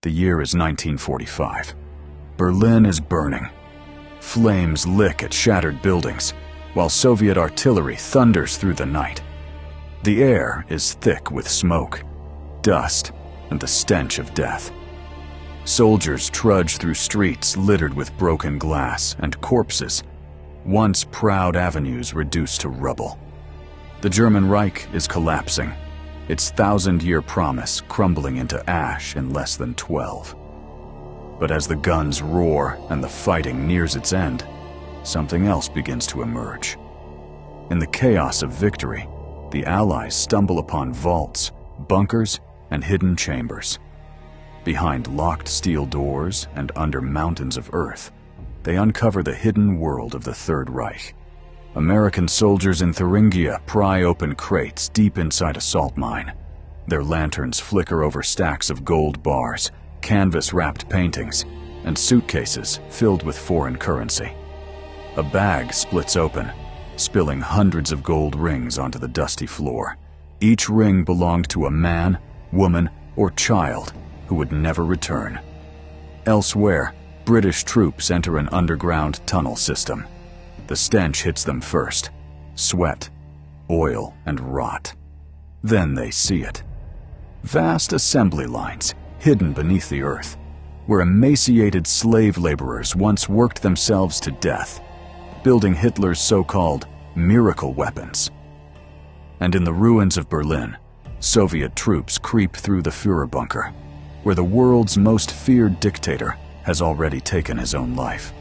The year is 1945. Berlin is burning. Flames lick at shattered buildings, while Soviet artillery thunders through the night. The air is thick with smoke, dust, and the stench of death. Soldiers trudge through streets littered with broken glass and corpses, once proud avenues reduced to rubble. The German Reich is collapsing, its 1,000-year promise crumbling into ash in less than 12. But as the guns roar and the fighting nears its end, something else begins to emerge. In the chaos of victory, the Allies stumble upon vaults, bunkers, and hidden chambers. Behind locked steel doors and under mountains of earth, they uncover the hidden world of the Third Reich. American soldiers in Thuringia pry open crates deep inside a salt mine. Their lanterns flicker over stacks of gold bars, canvas-wrapped paintings, and suitcases filled with foreign currency. A bag splits open, spilling hundreds of gold rings onto the dusty floor. Each ring belonged to a man, woman, or child who would never return. Elsewhere, British troops enter an underground tunnel system. The stench hits them first: sweat, oil, and rot. Then they see it. Vast assembly lines, hidden beneath the earth, where emaciated slave laborers once worked themselves to death, building Hitler's so-called miracle weapons. And in the ruins of Berlin, Soviet troops creep through the Führer bunker, where the world's most feared dictator has already taken his own life.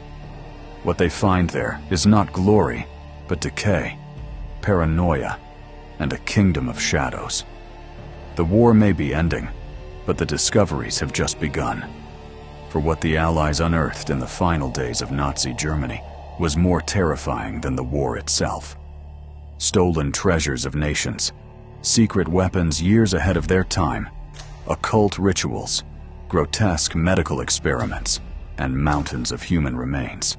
What they find there is not glory, but decay, paranoia, and a kingdom of shadows. The war may be ending, but the discoveries have just begun. For what the Allies unearthed in the final days of Nazi Germany was more terrifying than the war itself. Stolen treasures of nations, secret weapons years ahead of their time, occult rituals, grotesque medical experiments, and mountains of human remains.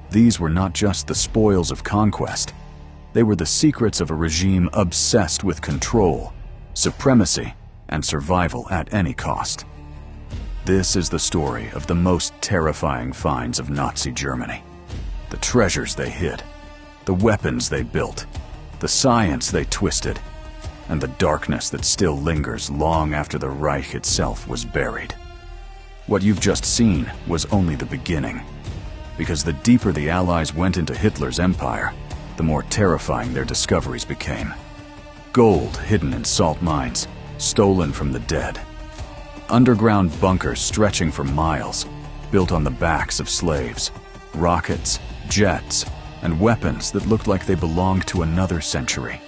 These were not just the spoils of conquest. They were the secrets of a regime obsessed with control, supremacy, and survival at any cost. This is the story of the most terrifying finds of Nazi Germany. The treasures they hid, the weapons they built, the science they twisted, and the darkness that still lingers long after the Reich itself was buried. What you've just seen was only the beginning, because the deeper the Allies went into Hitler's empire, the more terrifying their discoveries became. Gold hidden in salt mines, stolen from the dead. Underground bunkers stretching for miles, built on the backs of slaves. Rockets, jets, and weapons that looked like they belonged to another century.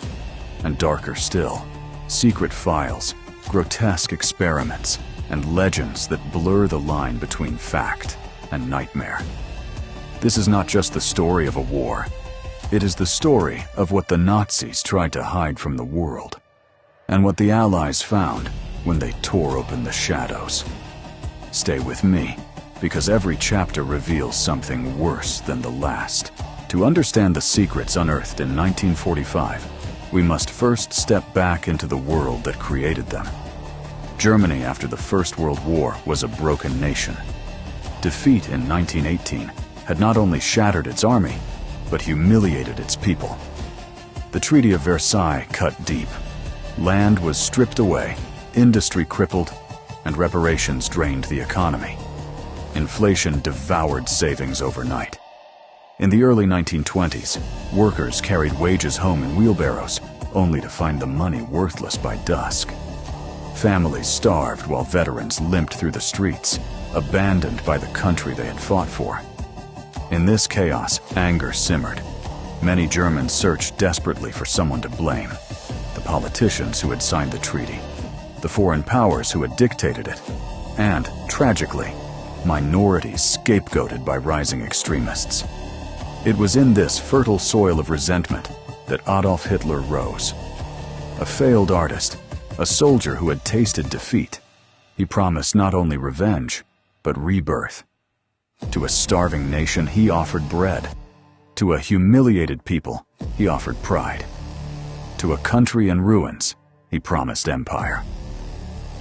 And darker still, secret files, grotesque experiments, and legends that blur the line between fact and nightmare. This is not just the story of a war. It is the story of what the Nazis tried to hide from the world, and what the Allies found when they tore open the shadows. Stay with me, because every chapter reveals something worse than the last. To understand the secrets unearthed in 1945, we must first step back into the world that created them. Germany after the First World War was a broken nation. Defeat in 1918 had not only shattered its army, but humiliated its people. The Treaty of Versailles cut deep. Land was stripped away, industry crippled, and reparations drained the economy. Inflation devoured savings overnight. In the early 1920s, workers carried wages home in wheelbarrows, only to find the money worthless by dusk. Families starved while veterans limped through the streets, abandoned by the country they had fought for. In this chaos, anger simmered. Many Germans searched desperately for someone to blame: the politicians who had signed the treaty, the foreign powers who had dictated it, and, tragically, minorities scapegoated by rising extremists. It was in this fertile soil of resentment that Adolf Hitler rose. A failed artist, a soldier who had tasted defeat, he promised not only revenge, but rebirth. To a starving nation, he offered bread. To a humiliated people, he offered pride. To a country in ruins, he promised empire.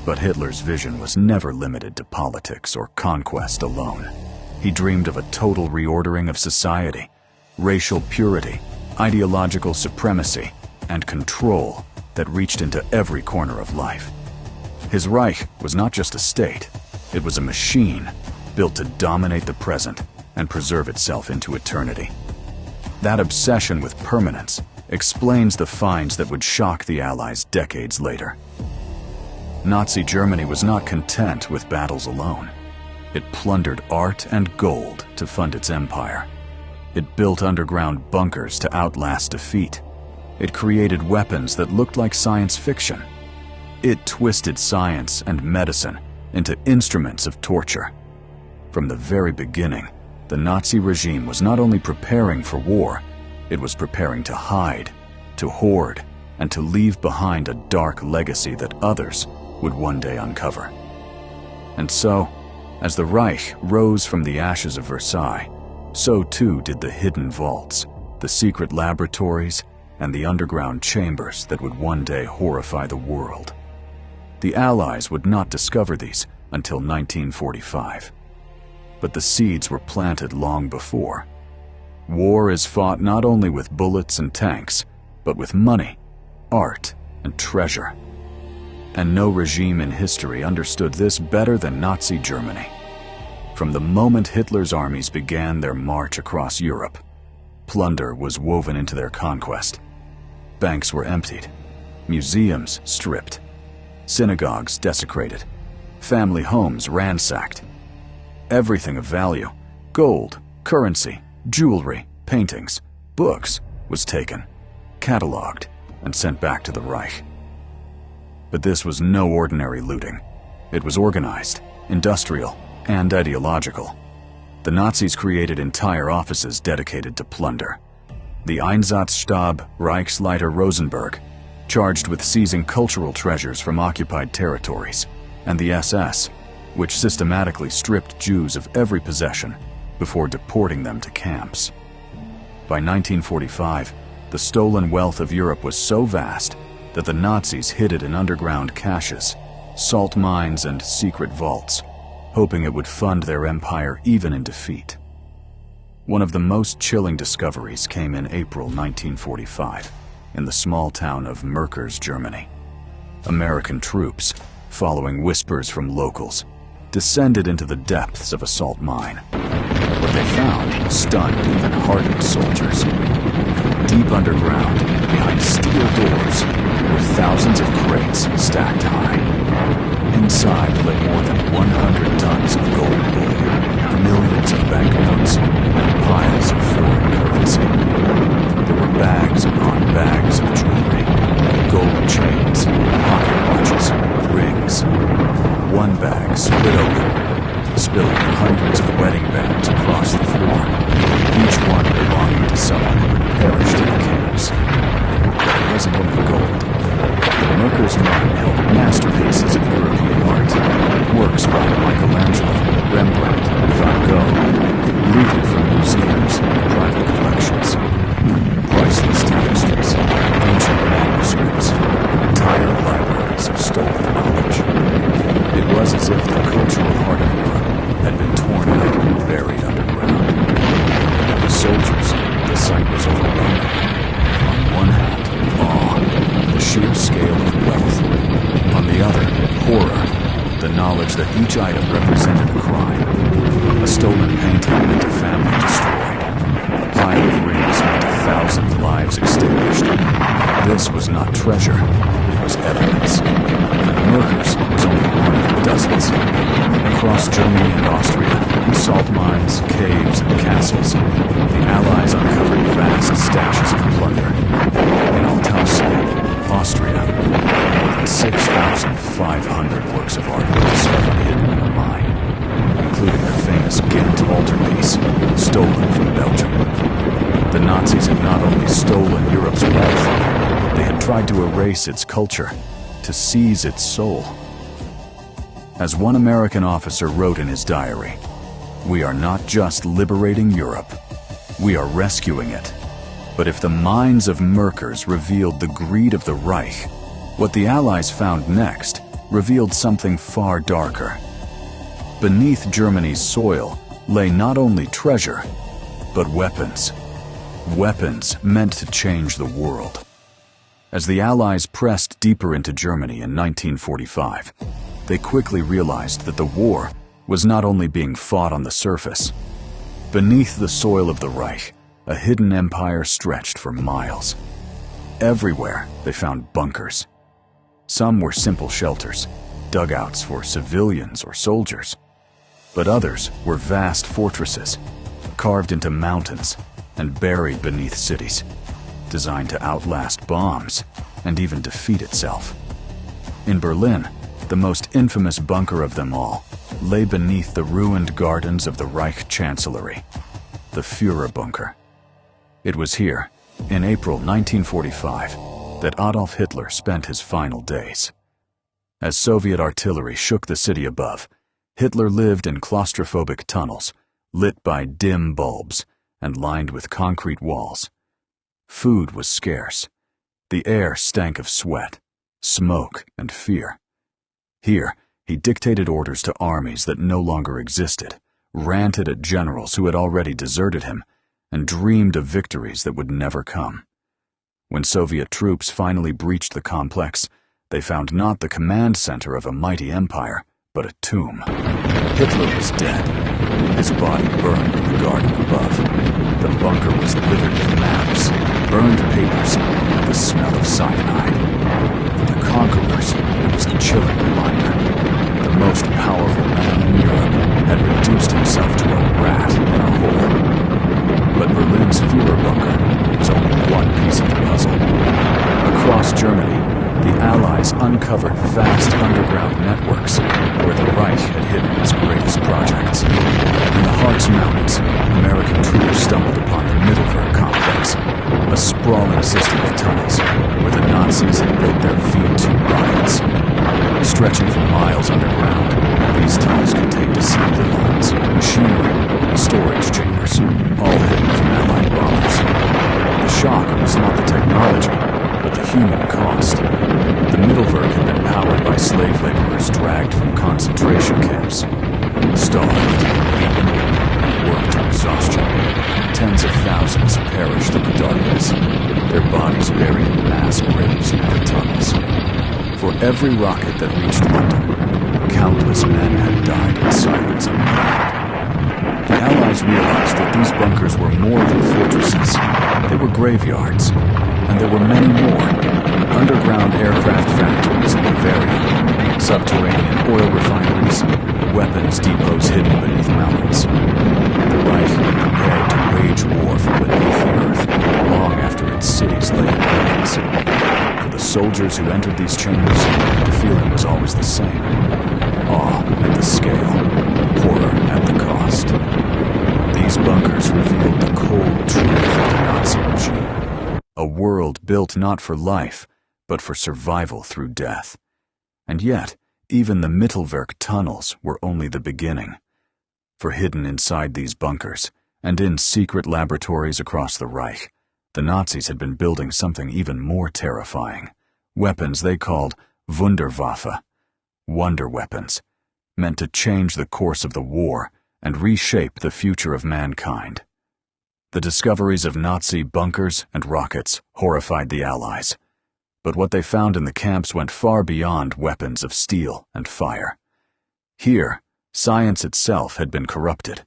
But Hitler's vision was never limited to politics or conquest alone. He dreamed of a total reordering of society, racial purity, ideological supremacy, and control that reached into every corner of life. His Reich was not just a state, it was a machine built to dominate the present and preserve itself into eternity. That obsession with permanence explains the finds that would shock the Allies decades later. Nazi Germany was not content with battles alone. It plundered art and gold to fund its empire. It built underground bunkers to outlast defeat. It created weapons that looked like science fiction. It twisted science and medicine into instruments of torture. From the very beginning, the Nazi regime was not only preparing for war, it was preparing to hide, to hoard, and to leave behind a dark legacy that others would one day uncover. And so, as the Reich rose from the ashes of Versailles, so too did the hidden vaults, the secret laboratories, and the underground chambers that would one day horrify the world. The Allies would not discover these until 1945. But the seeds were planted long before. War is fought not only with bullets and tanks, but with money, art, and treasure. And no regime in history understood this better than Nazi Germany. From the moment Hitler's armies began their march across Europe, plunder was woven into their conquest. Banks were emptied, museums stripped, synagogues desecrated, family homes ransacked. Everything of value, gold, currency, jewelry, paintings, books, was taken, catalogued, and sent back to the Reich. But this was no ordinary looting. It was organized, industrial, and ideological. The Nazis created entire offices dedicated to plunder. The Einsatzstab Reichsleiter Rosenberg, charged with seizing cultural treasures from occupied territories, and the SS, which systematically stripped Jews of every possession before deporting them to camps. By 1945, the stolen wealth of Europe was so vast that the Nazis hid it in underground caches, salt mines, and secret vaults, hoping it would fund their empire even in defeat. One of the most chilling discoveries came in April 1945, in the small town of Merkers, Germany. American troops, following whispers from locals, descended into the depths of a salt mine. What they found stunned even hardened soldiers. Deep underground, behind steel doors, were thousands of crates stacked high. Inside lay more than 100 tons of gold bullion, millions of banknotes, and piles of foreign currency. There were bags upon bags of jewelry, gold chains, pocket watches, rings. One bag split open, spilling hundreds of wedding bands across the floor, each one belonging to someone who had perished in the camps. It wasn't only gold. The Merkers mine held masterpieces of European art, works by Michelangelo, Rembrandt, and Van Gogh, looted from museums and private collections. Priceless tapestries, ancient manuscripts, entire libraries of stolen knowledge. It was as if the cultural heart of Europe had been torn out and buried underground. For the soldiers, the sight was overwhelming. On one hand, awe, the sheer scale of wealth. On the other, horror, the knowledge that each item represented a crime. A stolen painting meant a family destroyed. A pile of rings meant 1,000 lives extinguished. This was not treasure, it was evidence. And Merkers was only one of dozens. Across Germany and Austria, in salt mines, caves, and castles, the Allies uncovered vast stashes of plunder. In Altausee, Austria, more than 6,500 works of art were discovered hidden in a mine, including the famous Ghent altarpiece, stolen from Belgium. The Nazis had not only stolen Europe's wealth, they had tried to erase its culture, to seize its soul. As one American officer wrote in his diary, "We are not just liberating Europe, we are rescuing it." But if the minds of Merkers revealed the greed of the Reich, what the Allies found next revealed something far darker. Beneath Germany's soil lay not only treasure, but weapons. Weapons meant to change the world. As the Allies pressed deeper into Germany in 1945, they quickly realized that the war was not only being fought on the surface. Beneath the soil of the Reich, a hidden empire stretched for miles. Everywhere they found bunkers. Some were simple shelters, dugouts for civilians or soldiers. But others were vast fortresses, carved into mountains and buried beneath cities, designed to outlast bombs and even defeat itself. In Berlin, the most infamous bunker of them all lay beneath the ruined gardens of the Reich Chancellery, the Führerbunker. It was here, in April 1945, that Adolf Hitler spent his final days. As Soviet artillery shook the city above, Hitler lived in claustrophobic tunnels, lit by dim bulbs and lined with concrete walls. Food was scarce. The air stank of sweat, smoke, and fear. Here, he dictated orders to armies that no longer existed, ranted at generals who had already deserted him, and dreamed of victories that would never come. When Soviet troops finally breached the complex, they found not the command center of a mighty empire, but a tomb. Hitler was dead. His body burned in the garden above. The bunker was littered with maps, burned papers, and the smell of cyanide. For the conquerors, it was a chilling reminder. The most powerful man in Europe had reduced himself to a rat in a hole. But Berlin's Führerbunker was only one piece of the puzzle. Across Germany, the Allies uncovered vast underground networks where the Reich had hidden its greatest projects. In the Harz Mountains, American troops stumbled upon the Mittelwerk complex, a sprawling system of tunnels where the Nazis had built their V-2 rockets. Stretching for miles underground, these tunnels contained assembly lines, machinery, and storage chambers, all hidden from Allied bombers. The shock was not the technology, but the human cost. The Mittelwerk had been powered by slave laborers dragged from concentration camps. Starved, beaten, and worked to exhaustion, tens of thousands perished in the darkness, their bodies buried in mass graves near the tunnels. For every rocket that reached London, countless men had died in silence underground. The Allies realized that these bunkers were more than fortresses. They were graveyards, and there were many more. Underground aircraft factories in Bavaria, subterranean oil refineries, weapons depots hidden beneath mountains. The Reich had prepared to wage war from beneath the earth, long after its cities lay in ruins. For the soldiers who entered these chambers, the feeling was always the same. Awe at the scale, horror at the cost. These bunkers revealed the cold truth of the Nazi regime. A world built not for life, but for survival through death. And yet, even the Mittelwerk tunnels were only the beginning. For hidden inside these bunkers, and in secret laboratories across the Reich, the Nazis had been building something even more terrifying. Weapons they called Wunderwaffe, wonder weapons, meant to change the course of the war and reshape the future of mankind. The discoveries of Nazi bunkers and rockets horrified the Allies, but what they found in the camps went far beyond weapons of steel and fire. Here, science itself had been corrupted,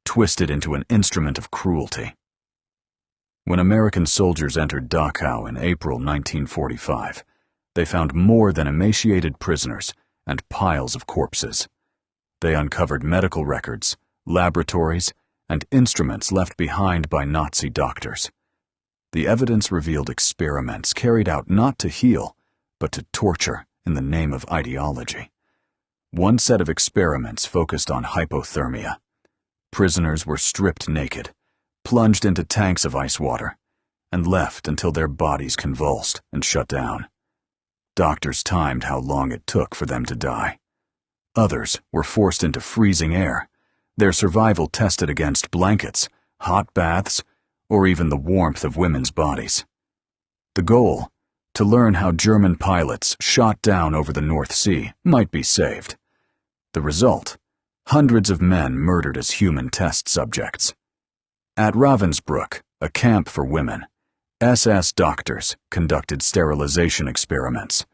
twisted into an instrument of cruelty. When American soldiers entered Dachau in April 1945, they found more than emaciated prisoners and piles of corpses. They uncovered medical records, laboratories, and instruments left behind by Nazi doctors. The evidence revealed experiments carried out not to heal, but to torture in the name of ideology. One set of experiments focused on hypothermia. Prisoners were stripped naked, plunged into tanks of ice water, and left until their bodies convulsed and shut down. Doctors timed how long it took for them to die. Others were forced into freezing air, their survival tested against blankets, hot baths, or even the warmth of women's bodies. The goal to learn how German pilots shot down over the North Sea might be saved. The result: hundreds of men murdered as human test subjects. At Ravensbrück, a camp for women, SS doctors conducted sterilization experiments.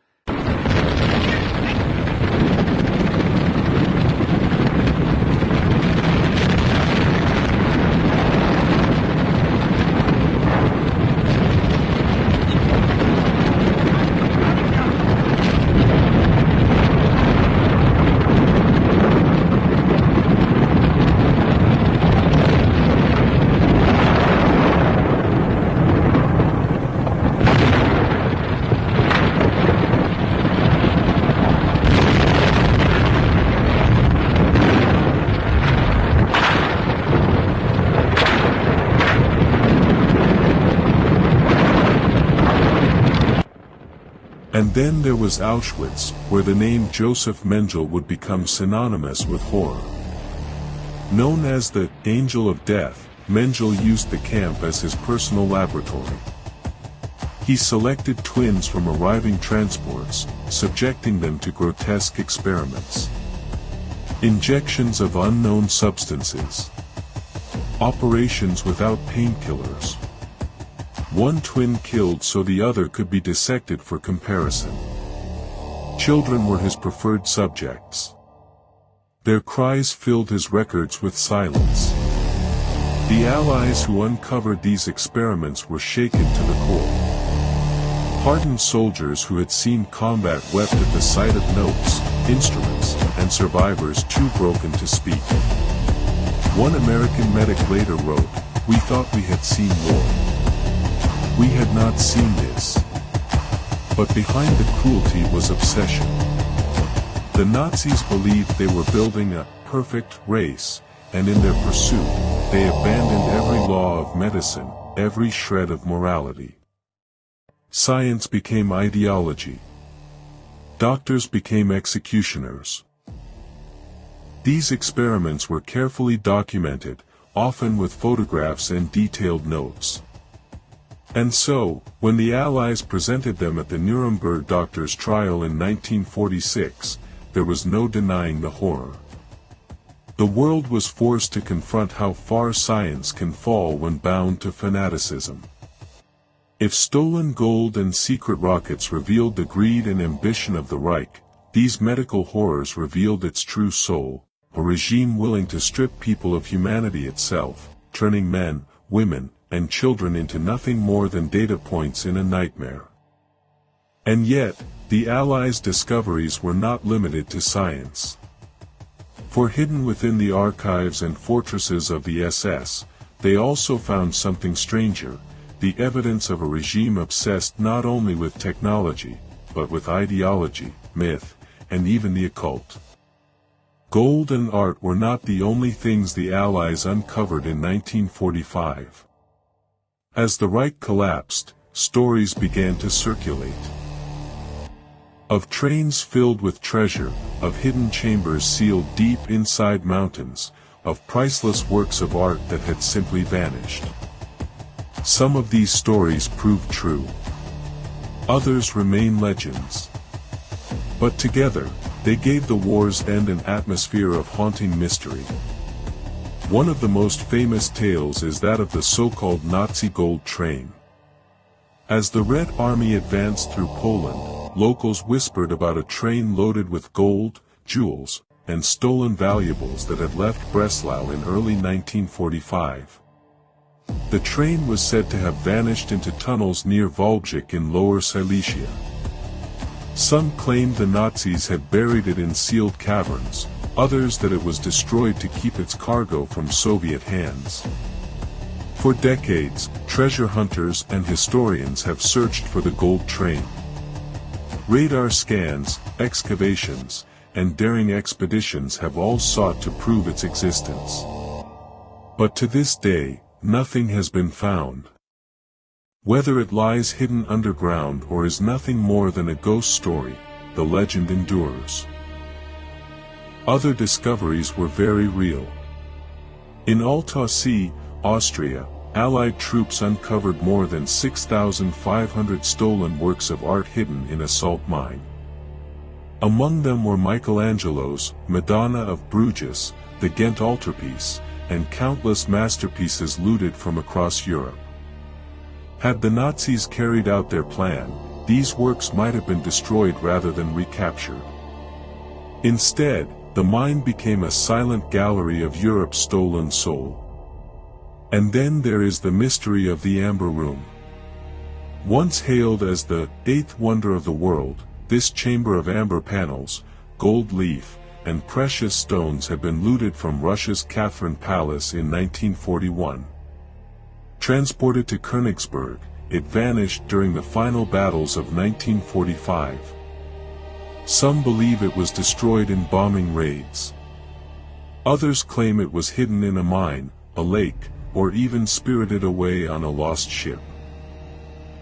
And then there was Auschwitz, where the name Joseph Mengele would become synonymous with horror. Known as the Angel of Death, Mengele used the camp as his personal laboratory. He selected twins from arriving transports, subjecting them to grotesque experiments. Injections of unknown substances. Operations without painkillers. One twin killed so the other could be dissected for comparison. Children were his preferred subjects. Their cries filled his records with silence. The Allies who uncovered these experiments were shaken to the core. Hardened soldiers who had seen combat wept at the sight of notes, instruments, and survivors too broken to speak. One American medic later wrote, "We thought we had seen war. We had not seen this." But behind the cruelty was obsession. The Nazis believed they were building a perfect race, and in their pursuit, they abandoned every law of medicine, every shred of morality. Science became ideology. Doctors became executioners. These experiments were carefully documented, often with photographs and detailed notes. And so, when the Allies presented them at the Nuremberg doctors' trial in 1946, there was no denying the horror. The world was forced to confront how far science can fall when bound to fanaticism. If stolen gold and secret rockets revealed the greed and ambition of the Reich, these medical horrors revealed its true soul, a regime willing to strip people of humanity itself, turning men, women, and children into nothing more than data points in a nightmare. And yet, the Allies' discoveries were not limited to science. For hidden within the archives and fortresses of the SS, they also found something stranger, the evidence of a regime obsessed not only with technology, but with ideology, myth, and even the occult. Gold and art were not the only things the Allies uncovered in 1945. As the Reich collapsed, stories began to circulate. Of trains filled with treasure, of hidden chambers sealed deep inside mountains, of priceless works of art that had simply vanished. Some of these stories proved true. Others remain legends. But together, they gave the war's end an atmosphere of haunting mystery. One of the most famous tales is that of the so-called Nazi gold train. As the Red Army advanced through Poland, locals whispered about a train loaded with gold, jewels, and stolen valuables that had left Breslau in early 1945. The train was said to have vanished into tunnels near Wałbrzych in Lower Silesia. Some claimed the Nazis had buried it in sealed caverns, others that it was destroyed to keep its cargo from Soviet hands. For decades, treasure hunters and historians have searched for the gold train. Radar scans, excavations, and daring expeditions have all sought to prove its existence. But to this day, nothing has been found. Whether it lies hidden underground or is nothing more than a ghost story, the legend endures. Other discoveries were very real. In Altaussee, Austria, Allied troops uncovered more than 6,500 stolen works of art hidden in a salt mine. Among them were Michelangelo's Madonna of Bruges, the Ghent altarpiece, and countless masterpieces looted from across Europe. Had the Nazis carried out their plan, these works might have been destroyed rather than recaptured. Instead, the mine became a silent gallery of Europe's stolen soul. And then there is the mystery of the Amber Room. Once hailed as the eighth wonder of the world, this chamber of amber panels, gold leaf, and precious stones had been looted from Russia's Catherine Palace in 1941. Transported to Königsberg, it vanished during the final battles of 1945. Some believe it was destroyed in bombing raids. Others claim it was hidden in a mine, a lake, or even spirited away on a lost ship.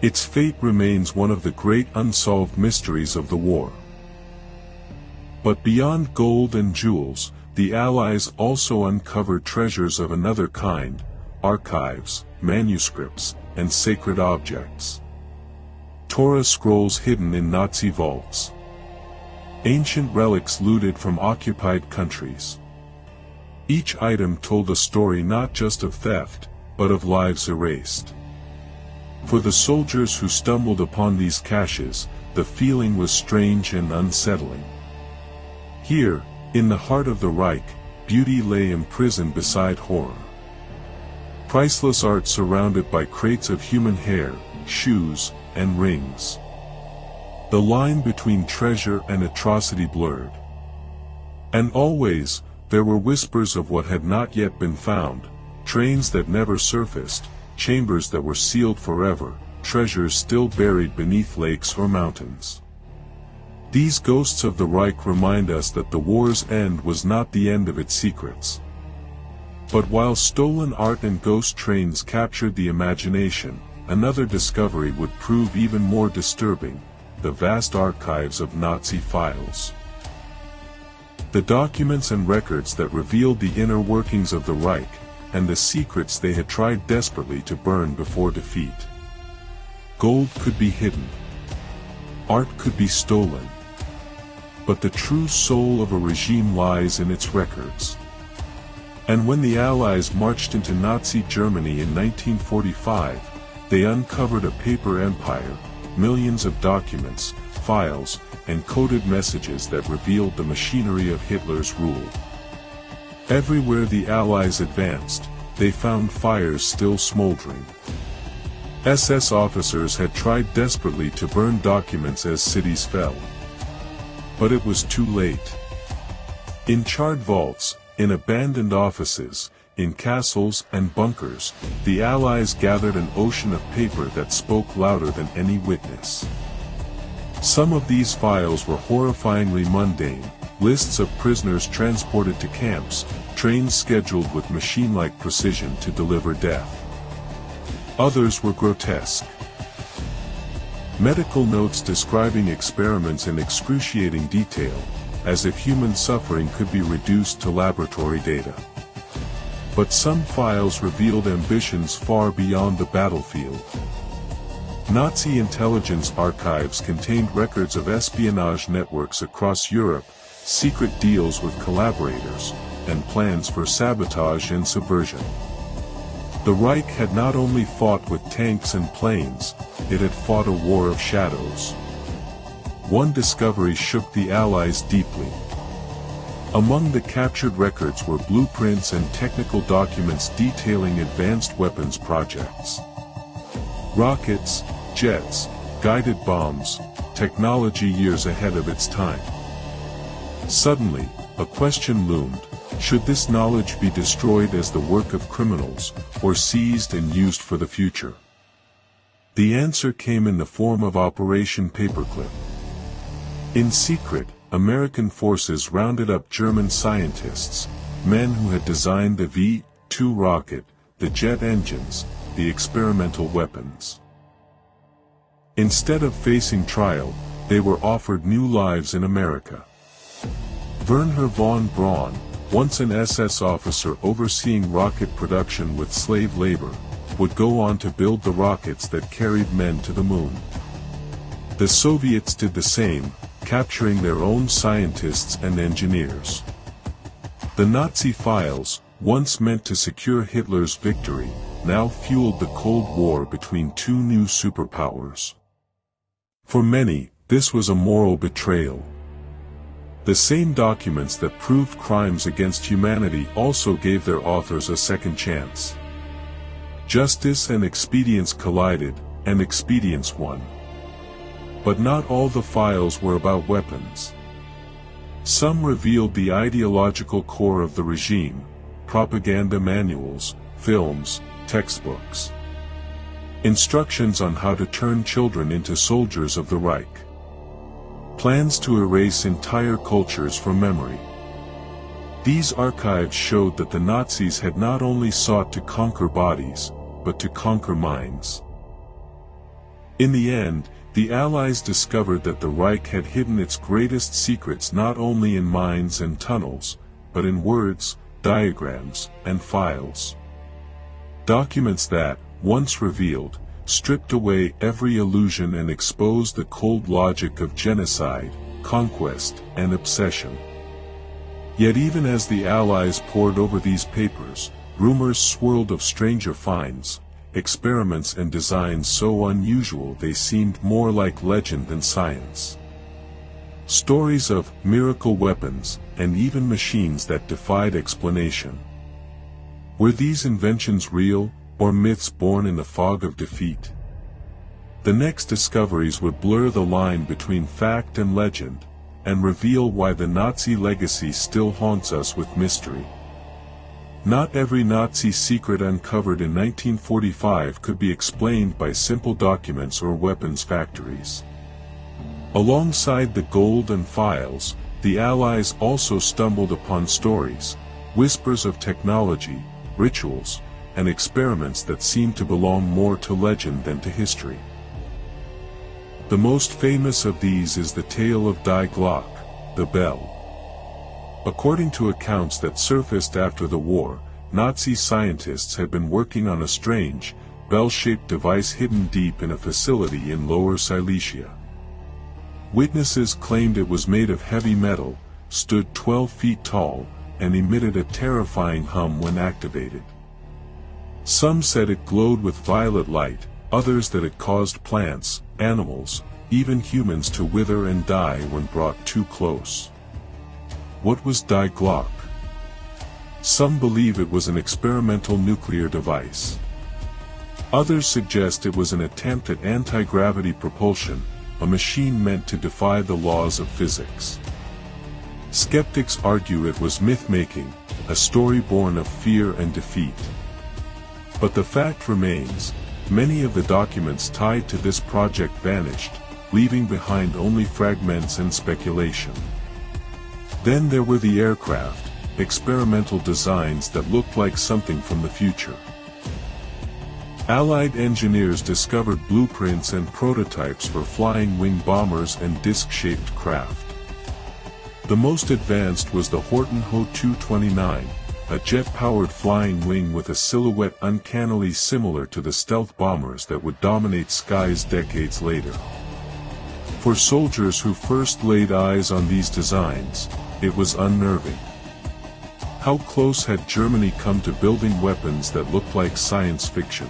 Its fate remains one of the great unsolved mysteries of the war. But beyond gold and jewels, the Allies also uncovered treasures of another kind: archives, manuscripts, and sacred objects. Torah scrolls hidden in Nazi vaults. Ancient relics looted from occupied countries. Each item told a story not just of theft, but of lives erased. For the soldiers who stumbled upon these caches, the feeling was strange and unsettling. Here, in the heart of the Reich, beauty lay imprisoned beside horror. Priceless art surrounded by crates of human hair, shoes, and rings. The line between treasure and atrocity blurred. And always, there were whispers of what had not yet been found: trains that never surfaced, chambers that were sealed forever, treasures still buried beneath lakes or mountains. These ghosts of the Reich remind us that the war's end was not the end of its secrets. But while stolen art and ghost trains captured the imagination, another discovery would prove even more disturbing: the vast archives of Nazi files. The documents and records that revealed the inner workings of the Reich, and the secrets they had tried desperately to burn before defeat. Gold could be hidden. Art could be stolen. But the true soul of a regime lies in its records. And when the Allies marched into Nazi Germany in 1945, they uncovered a paper empire, millions of documents, files, and coded messages that revealed the machinery of Hitler's rule. Everywhere the Allies advanced, they found fires still smoldering. SS officers had tried desperately to burn documents as cities fell. But it was too late. In charred vaults, in abandoned offices, in castles and bunkers, the Allies gathered an ocean of paper that spoke louder than any witness. Some of these files were horrifyingly mundane: lists of prisoners transported to camps, trains scheduled with machine-like precision to deliver death. Others were grotesque. Medical notes describing experiments in excruciating detail, as if human suffering could be reduced to laboratory data. But some files revealed ambitions far beyond the battlefield. Nazi intelligence archives contained records of espionage networks across Europe, secret deals with collaborators, and plans for sabotage and subversion. The Reich had not only fought with tanks and planes, it had fought a war of shadows. One discovery shook the Allies deeply. Among the captured records were blueprints and technical documents detailing advanced weapons projects. Rockets, jets, guided bombs, technology years ahead of its time. Suddenly, a question loomed: should this knowledge be destroyed as the work of criminals, or seized and used for the future? The answer came in the form of Operation Paperclip. In secret, American forces rounded up German scientists, men who had designed the V-2 rocket, the jet engines, the experimental weapons. Instead of facing trial, they were offered new lives in America. Werner von Braun, once an SS officer overseeing rocket production with slave labor, would go on to build the rockets that carried men to the moon. The Soviets did the same, capturing their own scientists and engineers. The Nazi files, once meant to secure Hitler's victory, now fueled the Cold War between two new superpowers. For many, this was a moral betrayal. The same documents that proved crimes against humanity also gave their authors a second chance. Justice and expedience collided, and expedience won. But not all the files were about weapons. Some revealed the ideological core of the regime: propaganda manuals, films, textbooks. Instructions on how to turn children into soldiers of the Reich. Plans to erase entire cultures from memory. These archives showed that the Nazis had not only sought to conquer bodies, but to conquer minds. In the end, the Allies discovered that the Reich had hidden its greatest secrets not only in mines and tunnels, but in words, diagrams, and files. Documents that, once revealed, stripped away every illusion and exposed the cold logic of genocide, conquest, and obsession. Yet even as the Allies pored over these papers, rumors swirled of stranger finds, experiments and designs so unusual they seemed more like legend than science. Stories of miracle weapons, and even machines that defied explanation. Were these inventions real, or myths born in the fog of defeat? The next discoveries would blur the line between fact and legend, and reveal why the Nazi legacy still haunts us with mystery. Not every Nazi secret uncovered in 1945 could be explained by simple documents or weapons factories. Alongside the gold and files, the Allies also stumbled upon stories, whispers of technology, rituals, and experiments that seemed to belong more to legend than to history. The most famous of these is the tale of Die Glock, the bell. According to accounts that surfaced after the war, Nazi scientists had been working on a strange, bell-shaped device hidden deep in a facility in Lower Silesia. Witnesses claimed it was made of heavy metal, stood 12 feet tall, and emitted a terrifying hum when activated. Some said it glowed with violet light, others that it caused plants, animals, even humans to wither and die when brought too close. What was Die Glock? Some believe it was an experimental nuclear device. Others suggest it was an attempt at anti-gravity propulsion, a machine meant to defy the laws of physics. Skeptics argue it was myth-making, a story born of fear and defeat. But the fact remains, many of the documents tied to this project vanished, leaving behind only fragments and speculation. Then there were the aircraft, experimental designs that looked like something from the future. Allied engineers discovered blueprints and prototypes for flying wing bombers and disc-shaped craft. The most advanced was the Horton Ho 229, a jet-powered flying wing with a silhouette uncannily similar to the stealth bombers that would dominate skies decades later. For soldiers who first laid eyes on these designs, it was unnerving. How close had Germany come to building weapons that looked like science fiction?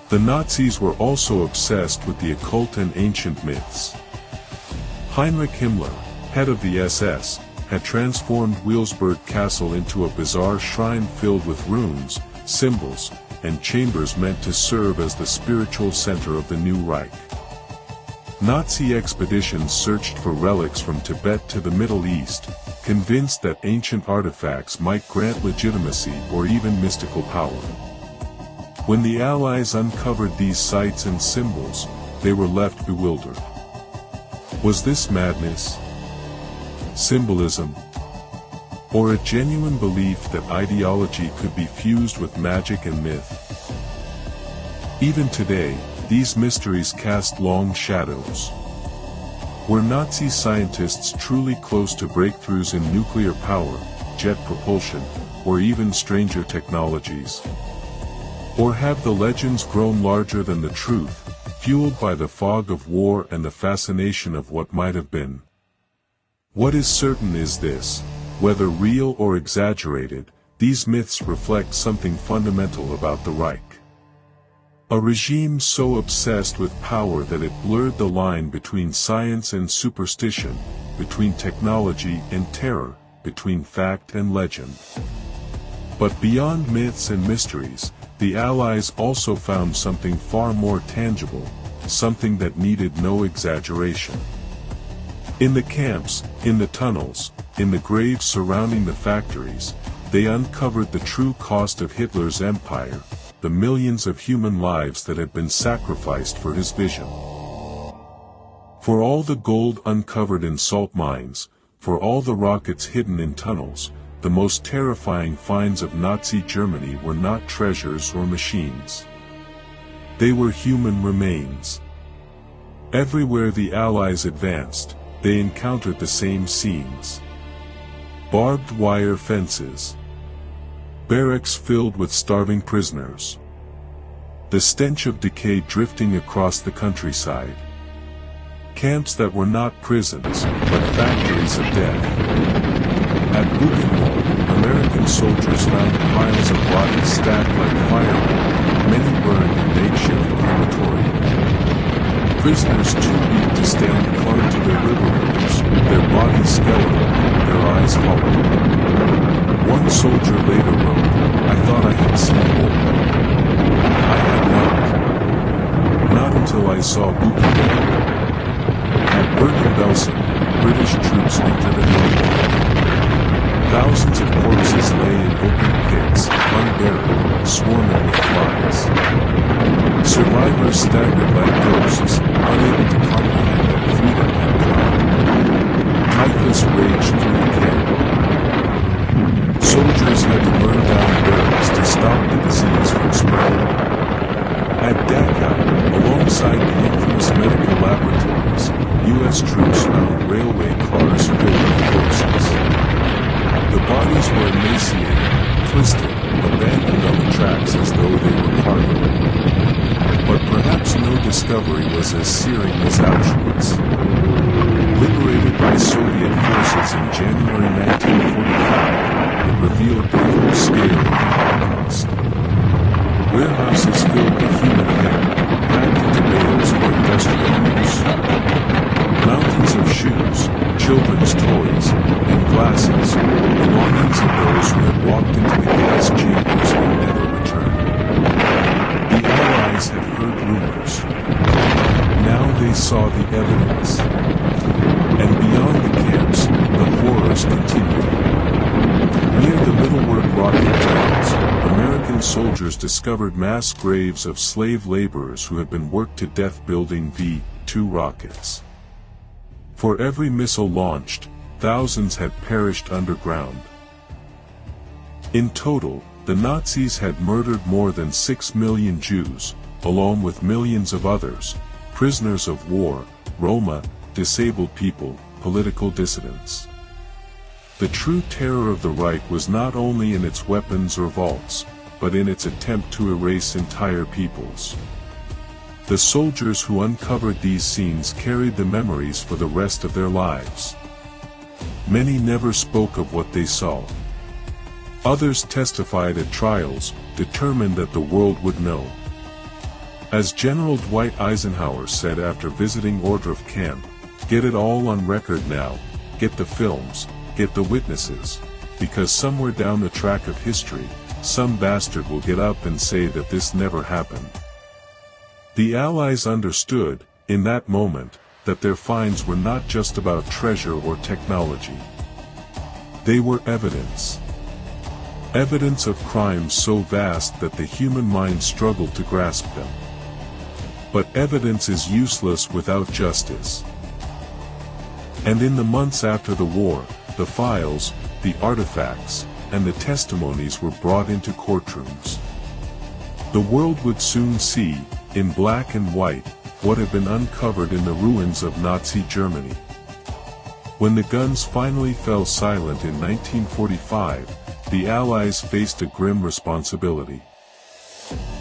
The Nazis were also obsessed with the occult and ancient myths. Heinrich Himmler, head of the SS, had transformed Wilsberg Castle into a bizarre shrine filled with runes, symbols, and chambers meant to serve as the spiritual center of the new Reich. Nazi expeditions searched for relics from Tibet to the Middle East, convinced that ancient artifacts might grant legitimacy or even mystical power. When the Allies uncovered these sites and symbols, they were left bewildered. Was this madness? Symbolism? Or a genuine belief that ideology could be fused with magic and myth? Even today, these mysteries cast long shadows. Were Nazi scientists truly close to breakthroughs in nuclear power, jet propulsion, or even stranger technologies? Or have the legends grown larger than the truth, fueled by the fog of war and the fascination of what might have been? What is certain is this: whether real or exaggerated, these myths reflect something fundamental about the Reich. A regime so obsessed with power that it blurred the line between science and superstition, between technology and terror, between fact and legend. But beyond myths and mysteries, the Allies also found something far more tangible, something that needed no exaggeration. In the camps, in the tunnels, in the graves surrounding the factories, they uncovered the true cost of Hitler's empire, the millions of human lives that had been sacrificed for his vision. For all the gold uncovered in salt mines, for all the rockets hidden in tunnels, the most terrifying finds of Nazi Germany were not treasures or machines. They were human remains. Everywhere the Allies advanced, they encountered the same scenes. Barbed wire fences. Barracks filled with starving prisoners. The stench of decay drifting across the countryside. Camps that were not prisons, but factories of death. At Buchenwald, American soldiers found piles of bodies stacked like firewood, many burned in makeshift crematorium. Prisoners too weak to stand clung to their liberators, their bodies skeletal, their eyes hollow. One soldier later wrote, "I thought I had seen war. I had not. Not until I saw Buchenwald." At Bergen-Belsen, British troops entered a Nuremberg. Thousands of corpses lay in open pits, unburied, swarming with flies. Survivors staggered like ghosts, unable to comprehend that freedom had come. Typhus raged through the camp. Soldiers had to burn down barracks to stop the disease from spreading. At Dachau, alongside the infamous medical laboratories, U.S. troops found railway cars filled with corpses. The bodies were emaciated, twisted, abandoned on the tracks as though they were cargo. But perhaps no discovery was as searing as Auschwitz. Liberated by Soviet forces in January 1945, it revealed the full scale of the Holocaust. Warehouses filled with human hair, packed into bales for industrial use. Mountains of shoes, children's toys, and glasses, belongings of those who had walked into the gas chambers and never returned. The Allies had heard rumors. Now they saw the evidence. And beyond the camps, the horrors continued. Near the Middleburg rocket tunnels, American soldiers discovered mass graves of slave laborers who had been worked to death building V-2 rockets. For every missile launched, thousands had perished underground. In total, the Nazis had murdered more than 6 million Jews, along with millions of others, prisoners of war, Roma, disabled people, political dissidents. The true terror of the Reich was not only in its weapons or vaults, but in its attempt to erase entire peoples. The soldiers who uncovered these scenes carried the memories for the rest of their lives. Many never spoke of what they saw. Others testified at trials, determined that the world would know. As General Dwight Eisenhower said after visiting Ohrdruf Camp, "Get it all on record now, get the films, get the witnesses, because somewhere down the track of history, some bastard will get up and say that this never happened." The Allies understood, in that moment, that their finds were not just about treasure or technology. They were evidence. Evidence of crimes so vast that the human mind struggled to grasp them. But evidence is useless without justice. And in the months after the war, the files, the artifacts, and the testimonies were brought into courtrooms. The world would soon see, in black and white, what had been uncovered in the ruins of Nazi Germany. When the guns finally fell silent in 1945, the Allies faced a grim responsibility.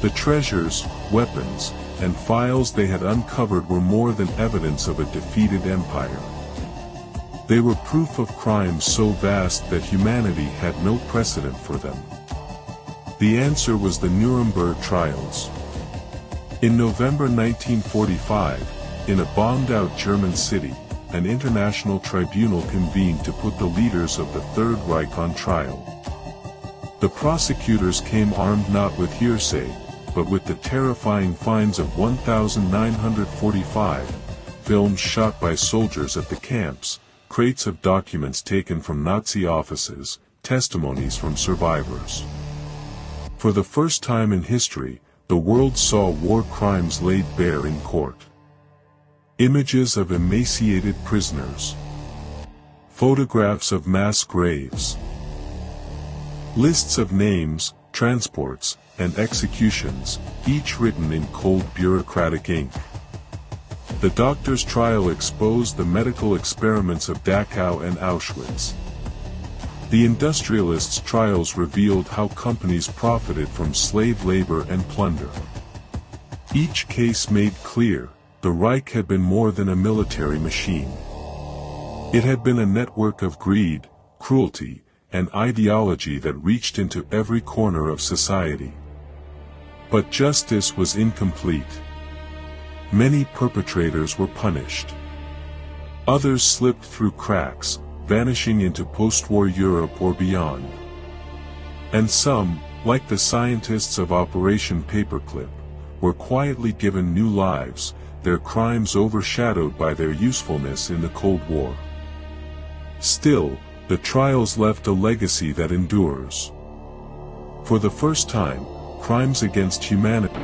The treasures, weapons, and files they had uncovered were more than evidence of a defeated empire. They were proof of crimes so vast that humanity had no precedent for them. The answer was the Nuremberg trials. In November 1945, in a bombed-out German city, an international tribunal convened to put the leaders of the Third Reich on trial. The prosecutors came armed not with hearsay, but with the terrifying finds of 1,945 films shot by soldiers at the camps, crates of documents taken from Nazi offices, testimonies from survivors. For the first time in history, the world saw war crimes laid bare in court. Images of emaciated prisoners. Photographs of mass graves. Lists of names, transports, and executions, each written in cold bureaucratic ink. The doctor's trial exposed the medical experiments of Dachau and Auschwitz. The industrialists' trials revealed how companies profited from slave labor and plunder. Each case made clear, the Reich had been more than a military machine. It had been a network of greed, cruelty, and ideology that reached into every corner of society. But justice was incomplete. Many perpetrators were punished. Others slipped through cracks, vanishing into post-war Europe or beyond. And some, like the scientists of Operation Paperclip, were quietly given new lives, their crimes overshadowed by their usefulness in the Cold War. Still, the trials left a legacy that endures. For the first time, crimes against humanity.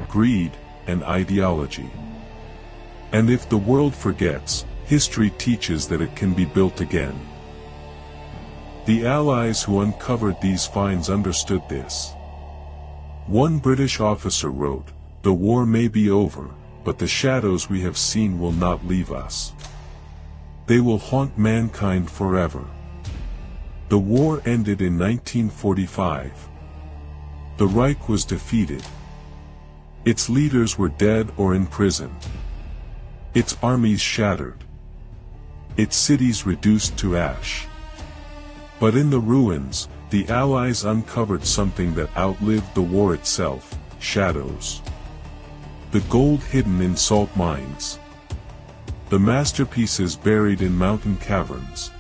Greed, and ideology. And if the world forgets, history teaches that it can be built again. The Allies who uncovered these finds understood this. One British officer wrote, "The war may be over, but the shadows we have seen will not leave us. They will haunt mankind forever." The war ended in 1945. The Reich was defeated. Its leaders were dead or in prison. Its armies shattered. Its cities reduced to ash. But in the ruins, the Allies uncovered something that outlived the war itself: shadows. The gold hidden in salt mines. The masterpieces buried in mountain caverns.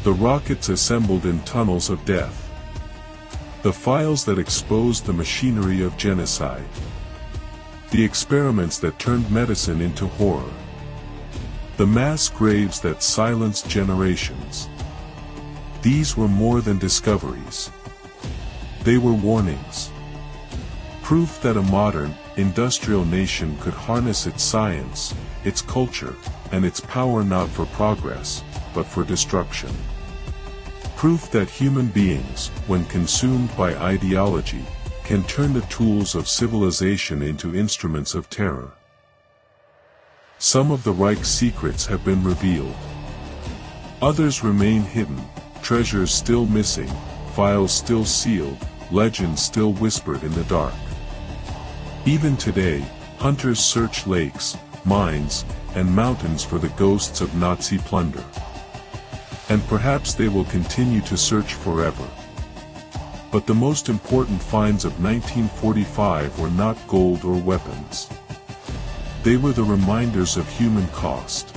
The rockets assembled in tunnels of death. The files that exposed the machinery of genocide. The experiments that turned medicine into horror. The mass graves that silenced generations. These were more than discoveries. They were warnings. Proof that a modern, industrial nation could harness its science, its culture, and its power not for progress, but for destruction. Proof that human beings, when consumed by ideology, can turn the tools of civilization into instruments of terror. Some of the Reich's secrets have been revealed. Others remain hidden, treasures still missing, files still sealed, legends still whispered in the dark. Even today, hunters search lakes, mines, and mountains for the ghosts of Nazi plunder. And perhaps they will continue to search forever. But the most important finds of 1945 were not gold or weapons. They were the reminders of human cost.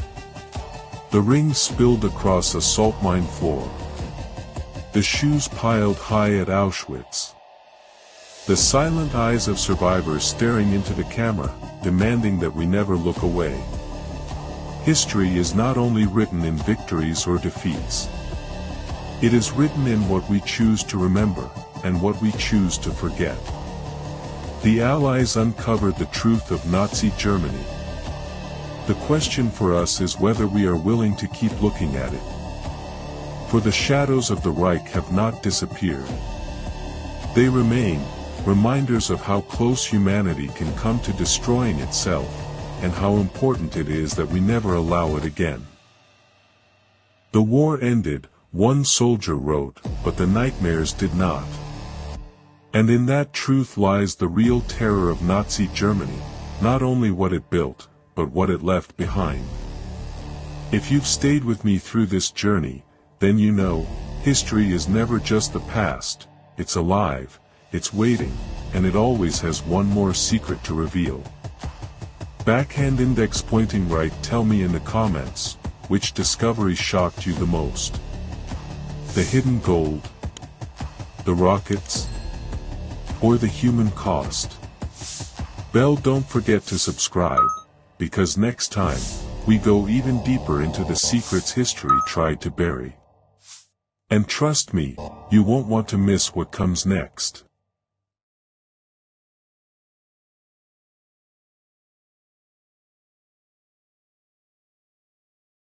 The rings spilled across a salt mine floor. The shoes piled high at Auschwitz. The silent eyes of survivors staring into the camera, demanding that we never look away. History is not only written in victories or defeats. It is written in what we choose to remember, and what we choose to forget. The Allies uncovered the truth of Nazi Germany. The question for us is whether we are willing to keep looking at it. For the shadows of the Reich have not disappeared. They remain, reminders of how close humanity can come to destroying itself, and how important it is that we never allow it again. The war ended, one soldier wrote, but the nightmares did not. And in that truth lies the real terror of Nazi Germany, not only what it built, but what it left behind. If you've stayed with me through this journey, then you know, history is never just the past, it's alive, it's waiting, and it always has one more secret to reveal. Backhand index pointing right, tell me in the comments, which discovery shocked you the most? The hidden gold? The rockets? Or the human cost? Bell, don't forget to subscribe, because next time, we go even deeper into the secrets history tried to bury. And trust me, you won't want to miss what comes next.